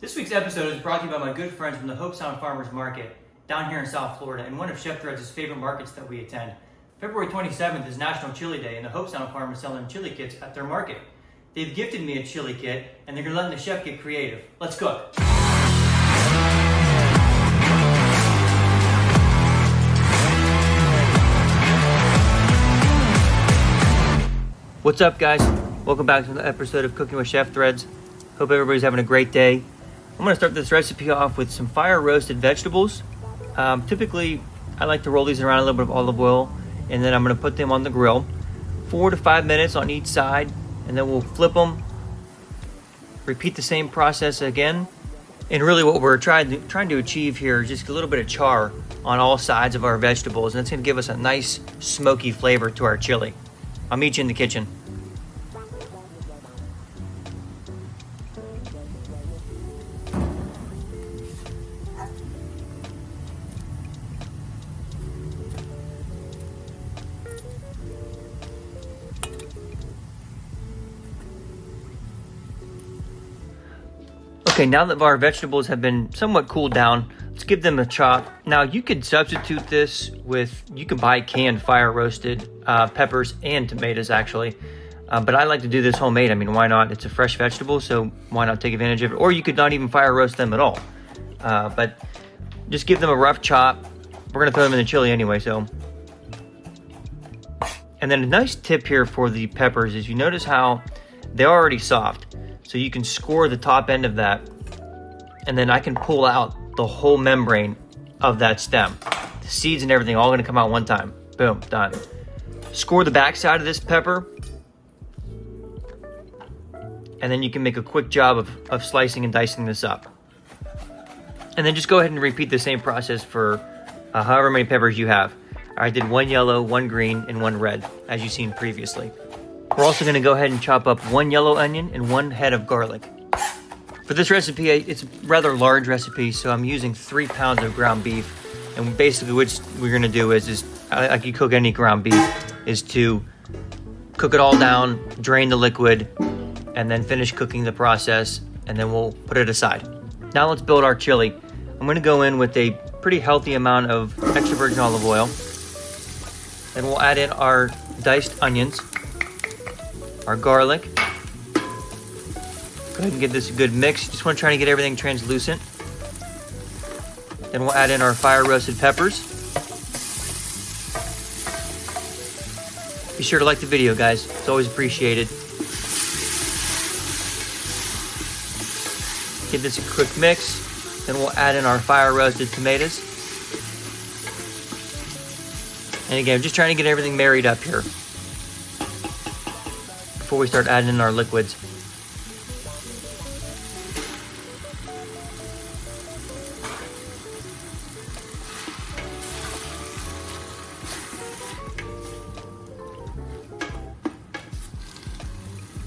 This week's episode is brought to you by my good friends from the Hope Sound Farmers Market down here in South Florida, and one of Chef Threads' favorite markets that we attend. February 27th is National Chili Day, and the Hope Sound Farmers selling chili kits at their market. They've gifted me a chili kit, and they're gonna let the chef get creative. Let's cook. What's up, guys? Welcome back to another episode of Cooking with Chef Threads. Hope everybody's having a great day. I'm going to start this recipe off with some fire roasted vegetables. Typically, I like to roll these around a little bit of olive oil, and then I'm going to put them on the grill. 4 to 5 minutes on each side, and then we'll flip them. Repeat the same process again. And really what we're trying to achieve here is just a little bit of char on all sides of our vegetables, and it's going to give us a nice smoky flavor to our chili. I'll meet you in the kitchen. Okay, now that our vegetables have been somewhat cooled down, let's give them a chop. Now you could substitute this with, you can buy canned fire roasted peppers and tomatoes actually. But I like to do this homemade. I mean, why not? It's a fresh vegetable, so why not take advantage of it? Or you could not even fire roast them at all. But just give them a rough chop. We're gonna throw them in the chili anyway, so. And then a nice tip here for the peppers is you notice how they're already soft. So you can score the top end of that, and then I can pull out the whole membrane of that stem. The seeds and everything all gonna come out one time. Boom, done. Score the back side of this pepper, and then you can make a quick job of slicing and dicing this up. And then just go ahead and repeat the same process for however many peppers you have. I did 1 yellow, 1 green, and 1 red, as you've seen previously. We're also gonna go ahead and chop up 1 yellow onion and 1 head of garlic. For this recipe, it's a rather large recipe, so I'm using 3 pounds of ground beef. And basically what we're gonna do is like you cook any ground beef, is to cook it all down, drain the liquid, and then finish cooking the process, and then we'll put it aside. Now let's build our chili. I'm gonna go in with a pretty healthy amount of extra virgin olive oil. Then we'll add in our diced onions, our garlic. Go ahead and give this a good mix. Just want to try to get everything translucent. Then we'll add in our fire roasted peppers. Be sure to like the video, guys. It's always appreciated. Give this a quick mix. Then we'll add in our fire roasted tomatoes. And again, just trying to get everything married up here before we start adding in our liquids.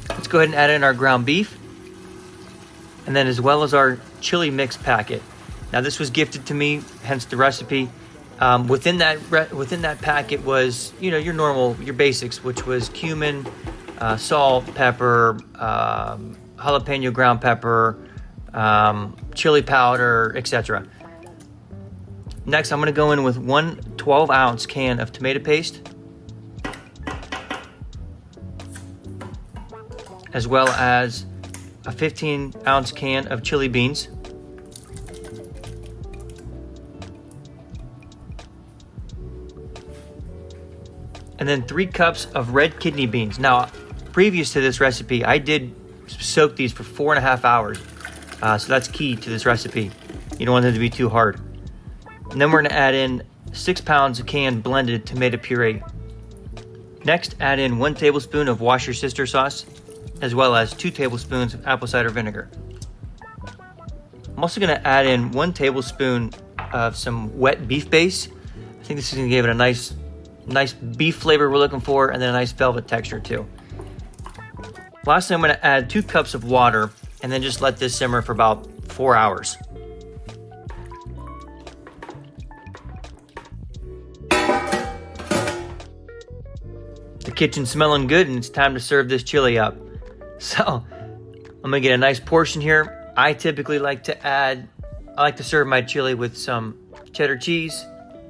Let's go ahead and add in our ground beef, and then as well as our chili mix packet. Now this was gifted to me, hence the recipe. Within that packet was, your basics, which was cumin, salt, pepper, jalapeno ground pepper, chili powder, etc. Next, I'm going to go in with 1 12-ounce can of tomato paste, as well as a 15-ounce can of chili beans, and then 3 cups of red kidney beans. Now, previous to this recipe, I did soak these for 4.5 hours. So that's key to this recipe. You don't want them to be too hard. And then we're gonna add in 6 pounds of canned blended tomato puree. Next, add in 1 tablespoon of Worcestershire sauce, as well as 2 tablespoons of apple cider vinegar. I'm also gonna add in 1 tablespoon of some wet beef base. I think this is gonna give it a nice beef flavor we're looking for, and then a nice velvet texture too. Lastly, I'm gonna add 2 cups of water, and then just let this simmer for about 4 hours. The kitchen's smelling good, and it's time to serve this chili up. So I'm gonna get a nice portion here. I typically like to serve my chili with some cheddar cheese,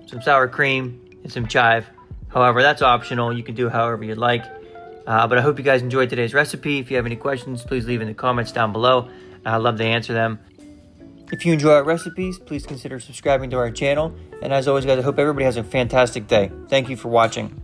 some sour cream, and some chive. However, that's optional. You can do however you'd like. But I hope you guys enjoyed today's recipe. If you have any questions, please leave in the comments down below. I'd love to answer them. If you enjoy our recipes, please consider subscribing to our channel. And as always, guys, I hope everybody has a fantastic day. Thank you for watching.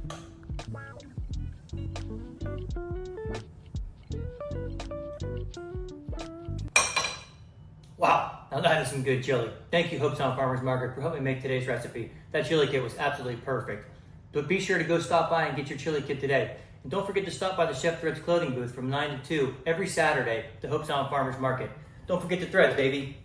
Wow, now that is some good chili. Thank you, Hope Sound Farmers Market, for helping make today's recipe. That chili kit was absolutely perfect. But be sure to go stop by and get your chili kit today. And don't forget to stop by the Chef Threads clothing booth from 9 to 2 every Saturday at the Hope Sound Farmers Market. Don't forget to thread, baby.